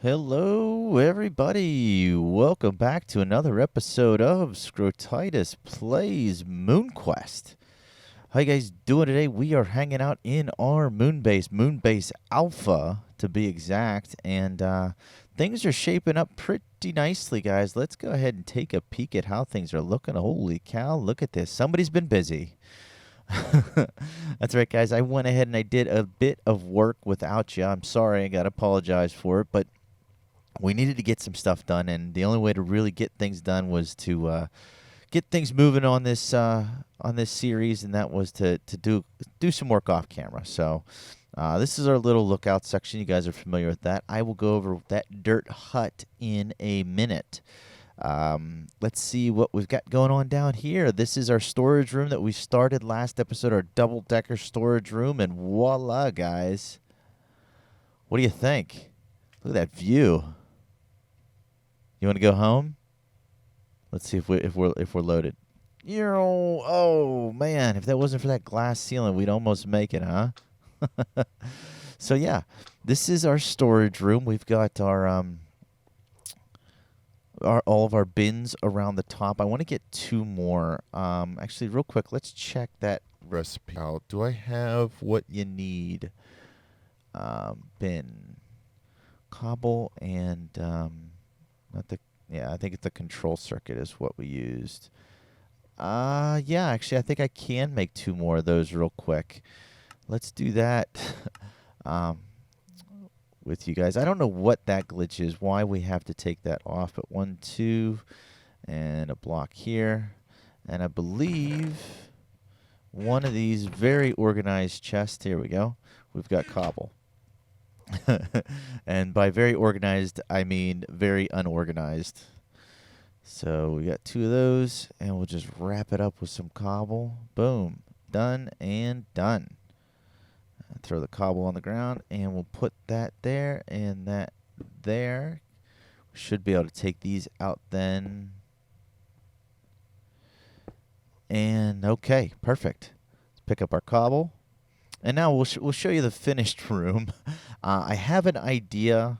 Hello, everybody. Welcome back to another episode of Scrotitis Plays MoonQuest. How you guys doing today? We are hanging out in our Moonbase Alpha to be exact, and things are shaping up pretty nicely, guys. Let's go ahead and take a peek at how things are looking. Holy cow, look at this. Somebody's been busy. That's right, guys. I went ahead and I did a bit of work without you. I'm sorry. I got to apologize for it, but we needed to get some stuff done, and the only way to really get things done was to get things moving on this series, and that was to do some work off camera. So this is our little lookout section. You guys are familiar with that. I will go over that dirt hut in a minute. Let's see what we've got going on down here. This is our storage room that we started last episode, our double-decker storage room, and voila, guys. What do you think? Look at that view. You want to go home? Let's see if we're loaded. Oh man, if that wasn't for that glass ceiling, we'd almost make it, huh? So yeah, this is our storage room. We've got our all of our bins around the top. I want to get two more. Actually, real quick, let's check that recipe out. Do I have what you need? Bin, cobble, and I think the control circuit is what we used. Yeah, actually, I think I can make two more of those real quick. Let's do that with you guys. I don't know what that glitch is, why we have to take that off, but 1, 2, and a block here. And I believe one of these very organized chests, here we go, we've got cobble. And by very organized, I mean very unorganized. So we got two of those, and we'll just wrap it up with some cobble. Boom. Done and done. Throw the cobble on the ground, and we'll put that there and that there. We should be able to take these out then. And okay, perfect. Let's pick up our cobble. And now we'll show you the finished room. I have an idea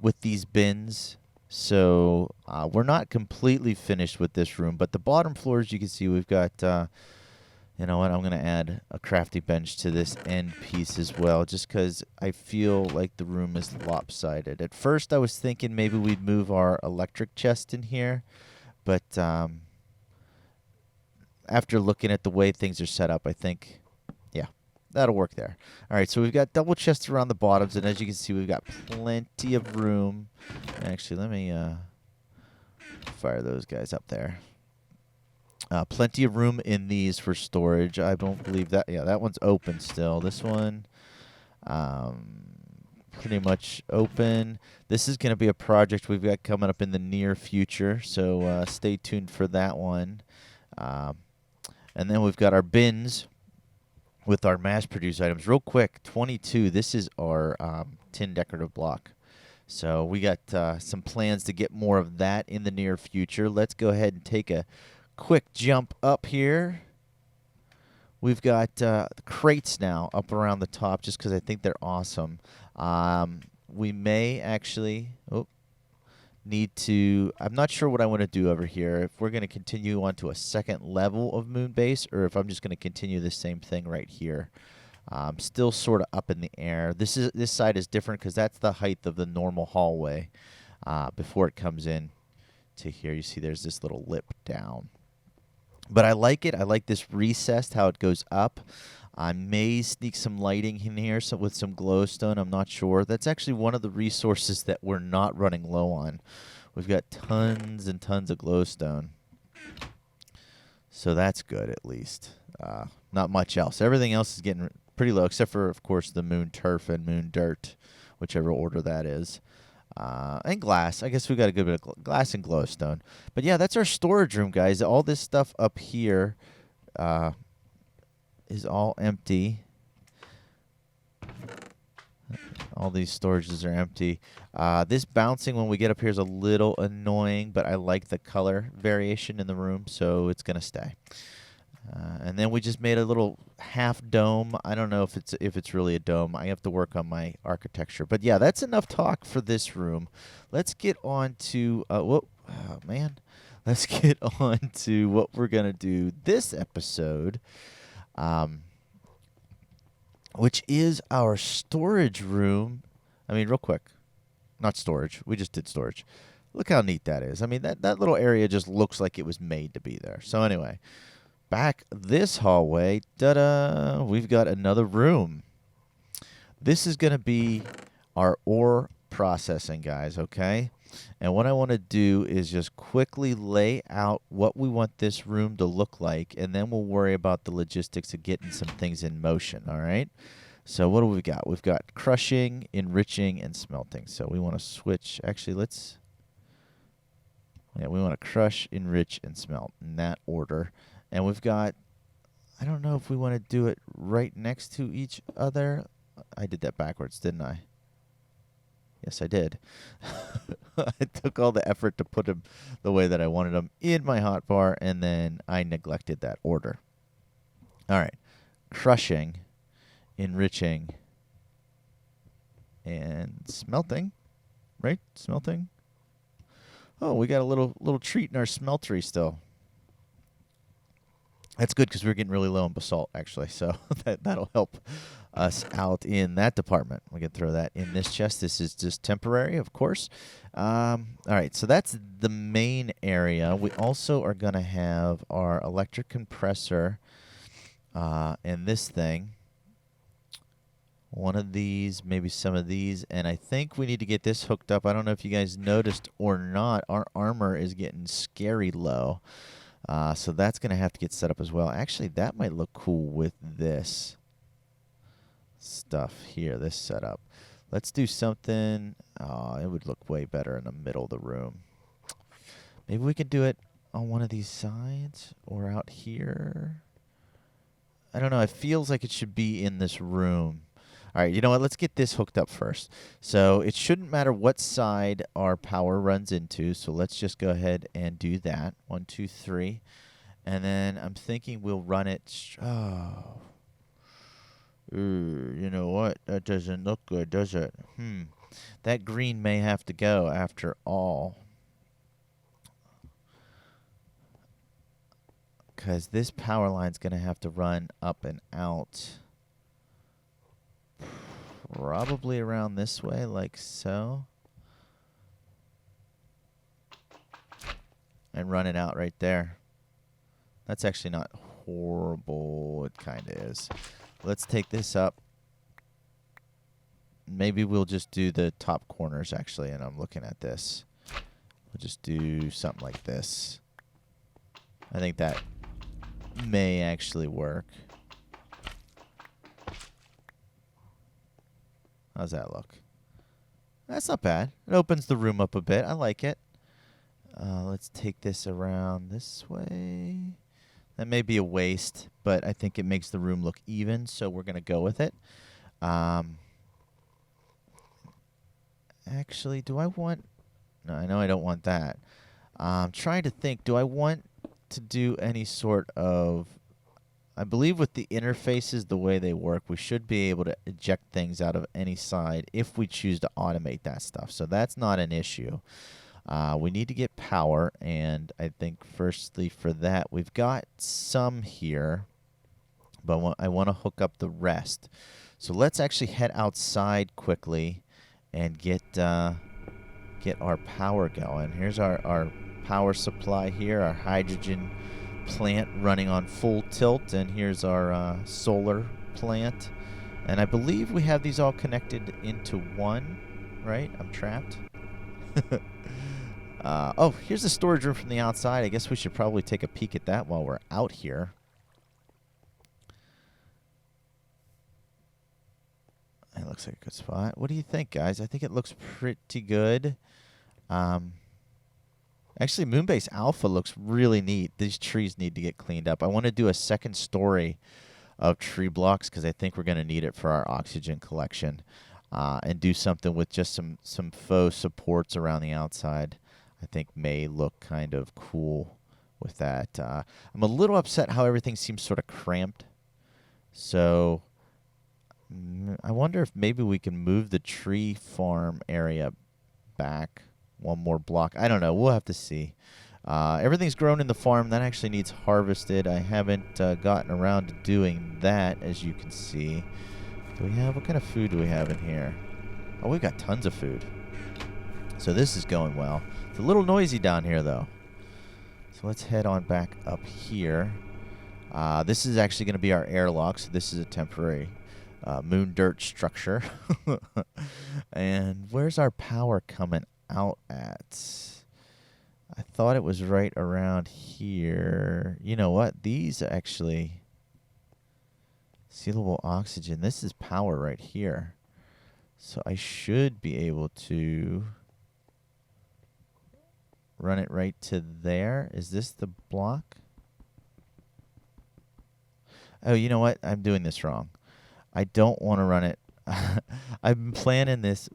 with these bins, so we're not completely finished with this room. But the bottom floors, you can see we've got, you know what, I'm going to add a crafty bench to this end piece as well, just because I feel like the room is lopsided. At first, I was thinking maybe we'd move our electric chest in here, but after looking at the way things are set up, I think, yeah, that'll work there. All right, so we've got double chests around the bottoms, and as you can see, we've got plenty of room. Actually, let me fire those guys up there. Plenty of room in these for storage. I don't believe that. Yeah, that one's open still. This one, pretty much open. This is going to be a project we've got coming up in the near future, so stay tuned for that one. And then we've got our bins with our mass-produced items. Real quick, 22. This is our tin decorative block. So we got some plans to get more of that in the near future. Let's go ahead and take a quick jump up here. We've got the crates now up around the top just because I think they're awesome. We may actually need to... I'm not sure what I want to do over here. If we're going to continue on to a second level of Moonbase, or if I'm just going to continue the same thing right here. Still sort of up in the air. This side is different because that's the height of the normal hallway before it comes in to here. You see there's this little lip down. But I like it. I like this recessed, how it goes up. I may sneak some lighting in here with some glowstone. I'm not sure. That's actually one of the resources that we're not running low on. We've got tons and tons of glowstone. So that's good, at least. Not much else. Everything else is getting pretty low, except for, of course, the moon turf and moon dirt, whichever order that is. And glass. I guess we got a good bit of glass and glowstone. But yeah, that's our storage room, guys. All this stuff up here is all empty. All these storages are empty. This bouncing when we get up here is a little annoying, but I like the color variation in the room, so it's going to stay. And then we just made a little half dome. I don't know if it's really a dome. I have to work on my architecture. But yeah, that's enough talk for this room. Let's get on to oh man. Let's get on to what we're gonna do this episode, which is our storage room. I mean, real quick, not storage. We just did storage. Look how neat that is. I mean, that little area just looks like it was made to be there. So anyway. Back this hallway, ta-da, we've got another room. This is going to be our ore processing, guys, okay? And what I want to do is just quickly lay out what we want this room to look like, and then we'll worry about the logistics of getting some things in motion, all right? So what do we got? We've got crushing, enriching, and smelting. So we want to switch. Actually, we want to crush, enrich, and smelt in that order. And we've got, I don't know if we want to do it right next to each other. I did that backwards, didn't I? Yes, I did. I took all the effort to put them the way that I wanted them in my hotbar, and then I neglected that order. All right. Crushing, enriching, and smelting. Right? Smelting. Oh, we got a little treat in our smeltery still. That's good because we're getting really low on basalt, actually. So that'll help us out in that department. We can throw that in this chest. This is just temporary, of course. All right, so that's the main area. We also are going to have our electric compressor and this thing. One of these, maybe some of these. And I think we need to get this hooked up. I don't know if you guys noticed or not. Our armor is getting scary low. So that's going to have to get set up as well. Actually, that might look cool with this stuff here, this setup. Let's do something. Oh, it would look way better in the middle of the room. Maybe we could do it on one of these sides or out here. I don't know. It feels like it should be in this room. All right, you know what? Let's get this hooked up first. So it shouldn't matter what side our power runs into. So let's just go ahead and do that. 1, 2, 3. And then I'm thinking we'll run it. You know what? That doesn't look good, does it? That green may have to go after all. Because this power line's going to have to run up and out. Probably around this way, like so. And run it out right there. That's actually not horrible. It kind of is. Let's take this up. Maybe we'll just do the top corners, actually, and I'm looking at this. We'll just do something like this. I think that may actually work. How's that look? That's not bad. It opens the room up a bit. I like it. Let's take this around this way. That may be a waste, but I think it makes the room look even, so we're going to go with it. Actually, do I want... No, I know I don't want that. I'm trying to think, do I want to do any sort of... I believe with the interfaces, the way they work, we should be able to eject things out of any side if we choose to automate that stuff. So that's not an issue. We need to get power, and I think firstly for that, we've got some here, but I want to hook up the rest. So let's actually head outside quickly and get our power going. Here's our power supply here, our hydrogen plant running on full tilt, and here's our solar plant. And I believe we have these all connected into one, right? I'm trapped. Oh, here's the storage room from the outside. I guess we should probably take a peek at that while we're out here. It looks like a good spot. What do you think, guys? I think it looks pretty good. Actually, Moonbase Alpha looks really neat. These trees need to get cleaned up. I want to do a second story of tree blocks because I think we're going to need it for our oxygen collection, and do something with just some faux supports around the outside. I think may look kind of cool with that. I'm a little upset how everything seems sort of cramped. So I wonder if maybe we can move the tree farm area back one more block. I don't know. We'll have to see. Everything's grown in the farm. That actually needs harvested. I haven't gotten around to doing that, as you can see. Do we have, what kind of food do we have in here? Oh, we've got tons of food. So this is going well. It's a little noisy down here, though. So let's head on back up here. This is actually going to be our airlock. So this is a temporary moon dirt structure. And where's our power coming out at? I thought it was right around here. You know what? These actually... Sealable oxygen. This is power right here. So I should be able to run it right to there. Is this the block? Oh, you know what? I'm doing this wrong. I don't want to run it. I've been planning this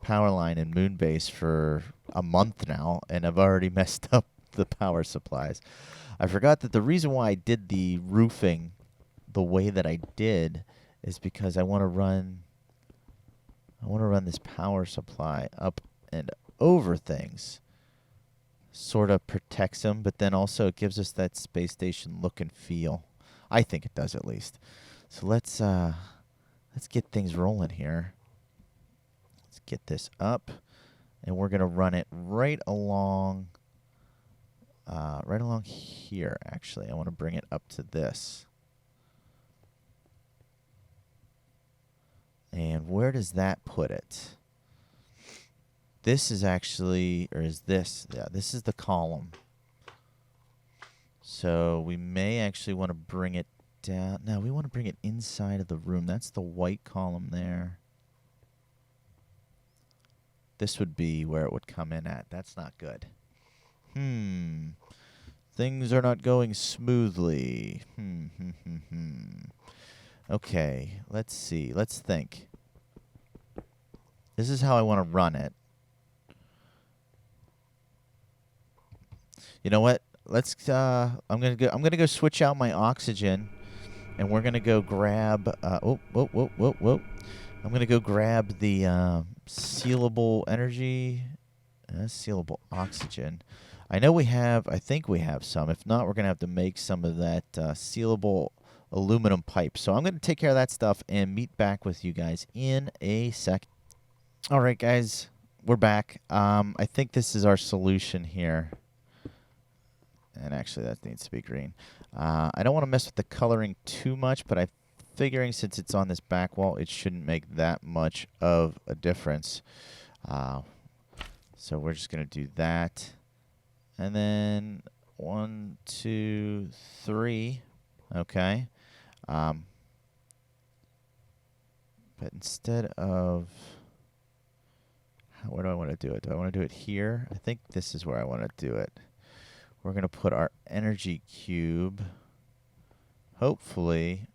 power line in Moonbase for a month now, and I've already messed up the power supplies. I forgot that the reason why I did the roofing the way that I did is because I want to run this power supply up and over things. Sort of protects them, but then also it gives us that space station look and feel. I think it does, at least. So let's get things rolling here. Let's get this up, and we're gonna run it right along here. Actually, I want to bring it up to this. And where does that put it? This is actually, or is this? Yeah, this is the column. So we may actually want to bring it down. No, we want to bring it inside of the room. That's the white column there. This would be where it would come in at. That's not good. Things are not going smoothly. Okay, let's see. Let's think. This is how I want to run it. You know what? Let's I'm going to go switch out my oxygen, and we're going to go grab I'm going to go grab the sealable energy, sealable oxygen. I think we have some. If not, we're going to have to make some of that sealable aluminum pipe. So I'm going to take care of that stuff and meet back with you guys in a sec. All right, guys, we're back. I think this is our solution here. And actually, that needs to be green. I don't want to mess with the coloring too much, but I'm figuring since it's on this back wall, it shouldn't make that much of a difference. So we're just going to do that. And then 1, 2, 3. Okay. But instead of... where do I want to do it? Do I want to do it here? I think this is where I want to do it. We're going to put our energy cube, hopefully...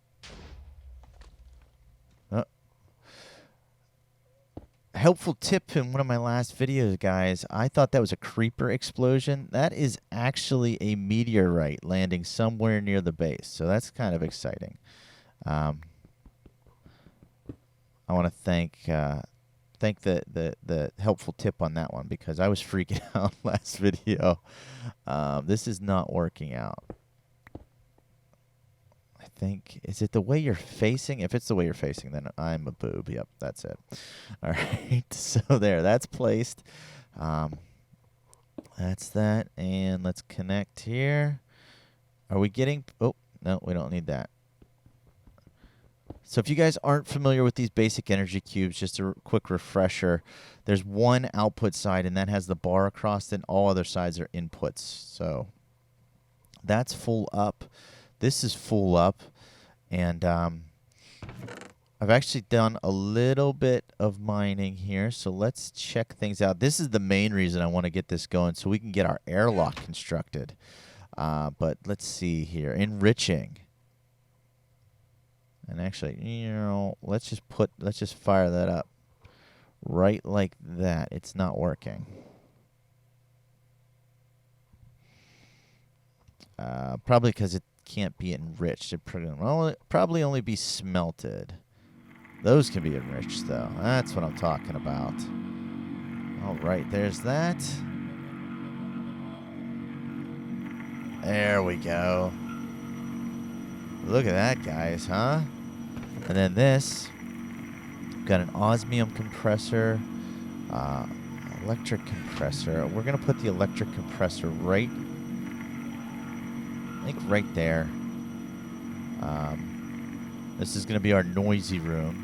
helpful tip in one of my last videos, guys. I thought that was a creeper explosion. That is actually a meteorite landing somewhere near the base, so that's kind of exciting. I want to thank the helpful tip on that one, because I was freaking out last video. This is not working out. I think, is it the way you're facing? If it's the way you're facing, then I'm a boob. Yep, that's it. All right, so there, that's placed. That's that, and let's connect here. Are we getting, oh, no, we don't need that. So if you guys aren't familiar with these basic energy cubes, just a quick refresher, there's one output side, and that has the bar across, and all other sides are inputs. So that's full up. This is full up, and I've actually done a little bit of mining here, so let's check things out. This is the main reason I want to get this going, so we can get our airlock constructed. But let's see here. Enriching. And actually, you know, let's just fire that up right like that. It's not working. Probably because it can't be enriched. It probably only be smelted. Those can be enriched, though. That's what I'm talking about. All right, there's that. There we go. Look at that, guys, huh? And then this, got an osmium compressor, electric compressor. We're going to put the electric compressor right, I think right there. This is going to be our noisy room.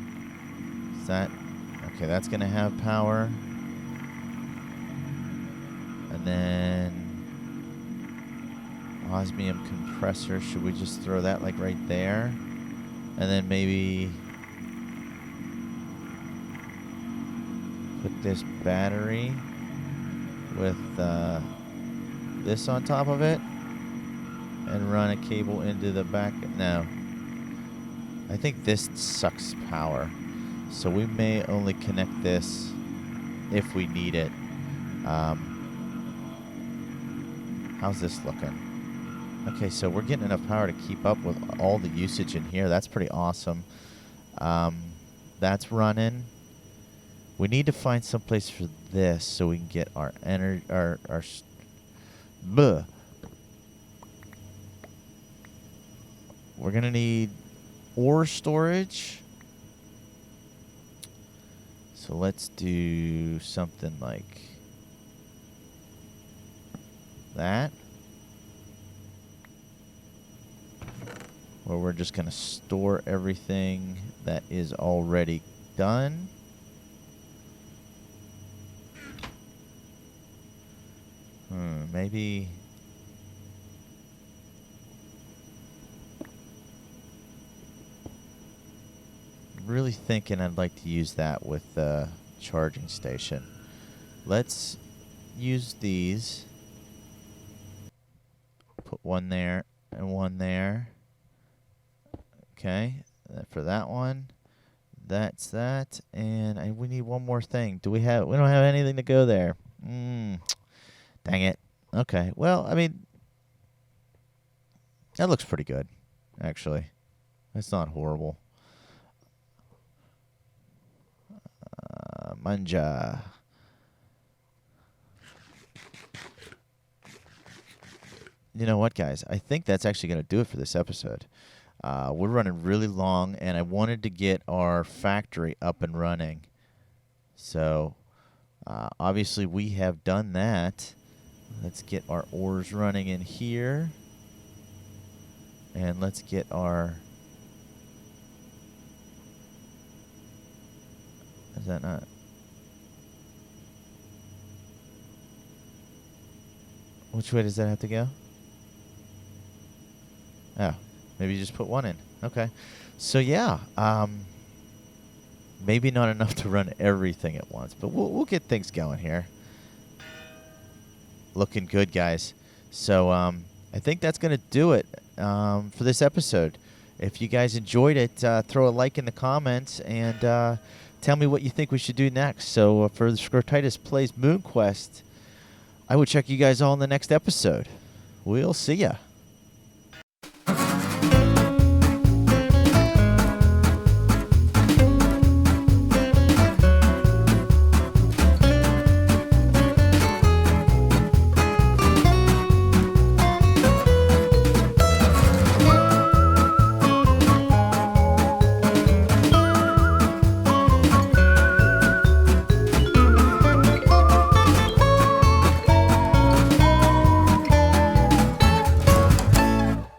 Is that, okay, that's going to have power. And then osmium compressor, should we just throw that like right there? And then maybe put this battery with this on top of it and run a cable into the back. No, I think this sucks power, so we may only connect this if we need it. How's this looking? Okay, so we're getting enough power to keep up with all the usage in here. That's pretty awesome. That's running. We need to find some place for this so we can get our energy. We're gonna need ore storage. So let's do something like that, where we're just going to store everything that is already done. Maybe really thinking I'd like to use that with the charging station. Let's use these. Put one there and one there. Okay, for that one, that's that, and we need one more thing. We don't have anything to go there. Dang it. Okay, well, I mean, that looks pretty good, actually. It's not horrible. Manja. You know what, guys? I think that's actually going to do it for this episode. We're running really long, and I wanted to get our factory up and running. So, obviously, we have done that. Let's get our ores running in here. And let's get our... Is that not... Which way does that have to go? Oh, maybe you just put one in. Okay. So, yeah. Maybe not enough to run everything at once, but we'll get things going here. Looking good, guys. So, I think that's going to do it for this episode. If you guys enjoyed it, throw a like in the comments and tell me what you think we should do next. So, for the Scrotitis Plays MoonQuest, I will check you guys all in the next episode. We'll see ya.